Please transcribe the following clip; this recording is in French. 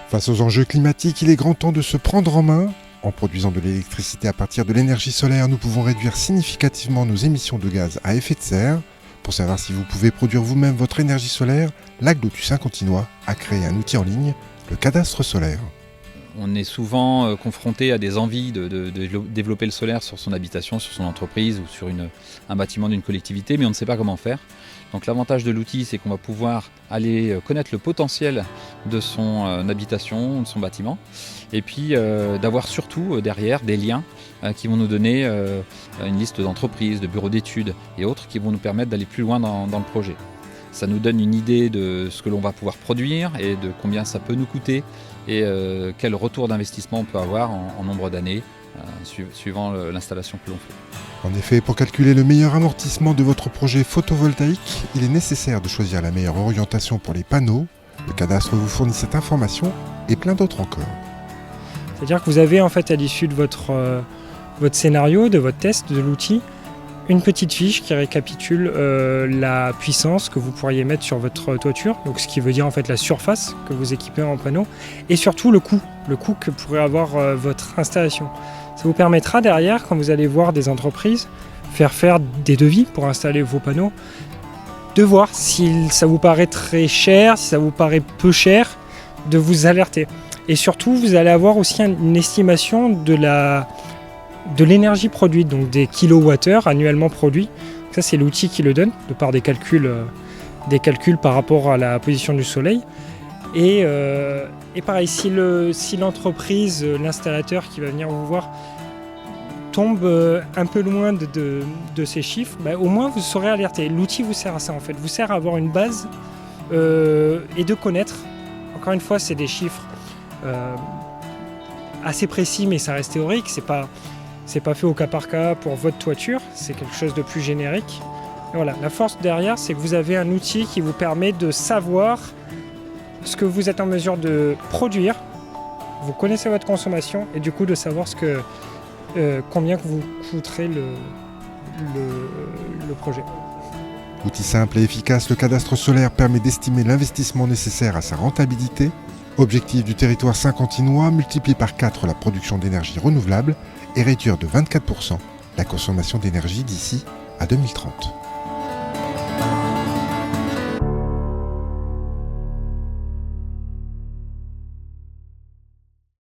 Face aux enjeux climatiques, il est grand temps de se prendre en main. En produisant de l'électricité à partir de l'énergie solaire, nous pouvons réduire significativement nos émissions de gaz à effet de serre. Pour savoir si vous pouvez produire vous-même votre énergie solaire, l'Aglo-du-Saint-Continois a créé un outil en ligne, le cadastre solaire. On est souvent confronté à des envies de développer le solaire sur son habitation, sur son entreprise ou sur un bâtiment d'une collectivité, mais on ne sait pas comment faire. Donc l'avantage de l'outil, c'est qu'on va pouvoir aller connaître le potentiel de son habitation, de son bâtiment, et puis d'avoir surtout derrière des liens qui vont nous donner une liste d'entreprises, de bureaux d'études et autres qui vont nous permettre d'aller plus loin dans le projet. Ça nous donne une idée de ce que l'on va pouvoir produire et de combien ça peut nous coûter et quel retour d'investissement on peut avoir en nombre d'années suivant l'installation que l'on fait. En effet, pour calculer le meilleur amortissement de votre projet photovoltaïque, il est nécessaire de choisir la meilleure orientation pour les panneaux. Le cadastre vous fournit cette information et plein d'autres encore. C'est-à-dire que vous avez en fait à l'issue de votre scénario, de votre test, de l'outil, une petite fiche qui récapitule la puissance que vous pourriez mettre sur votre toiture, donc ce qui veut dire en fait la surface que vous équipez en panneau, et surtout le coût que pourrait avoir votre installation. Ça vous permettra derrière, quand vous allez voir des entreprises faire des devis pour installer vos panneaux, de voir si ça vous paraît très cher, si ça vous paraît peu cher, de vous alerter. Et surtout, vous allez avoir aussi une estimation de l'énergie produite, donc des kilowattheures annuellement produits. Ça, c'est l'outil qui le donne, de par des calculs par rapport à la position du soleil. Et pareil, si l'entreprise, l'installateur qui va venir vous voir, tombe un peu loin de ces chiffres, au moins vous serez alerté. L'outil vous sert à ça en fait, vous sert à avoir une base et de connaître. Encore une fois, c'est des chiffres assez précis, mais ça reste théorique. C'est pas fait au cas par cas pour votre toiture, c'est quelque chose de plus générique. Et voilà, la force derrière, c'est que vous avez un outil qui vous permet de savoir ce que vous êtes en mesure de produire. Vous connaissez votre consommation et du coup de savoir combien que vous coûterez le projet. Outil simple et efficace, le cadastre solaire permet d'estimer l'investissement nécessaire à sa rentabilité. Objectif du territoire saint-continois, multiplier par 4 la production d'énergie renouvelable et réduire de 24% la consommation d'énergie d'ici à 2030.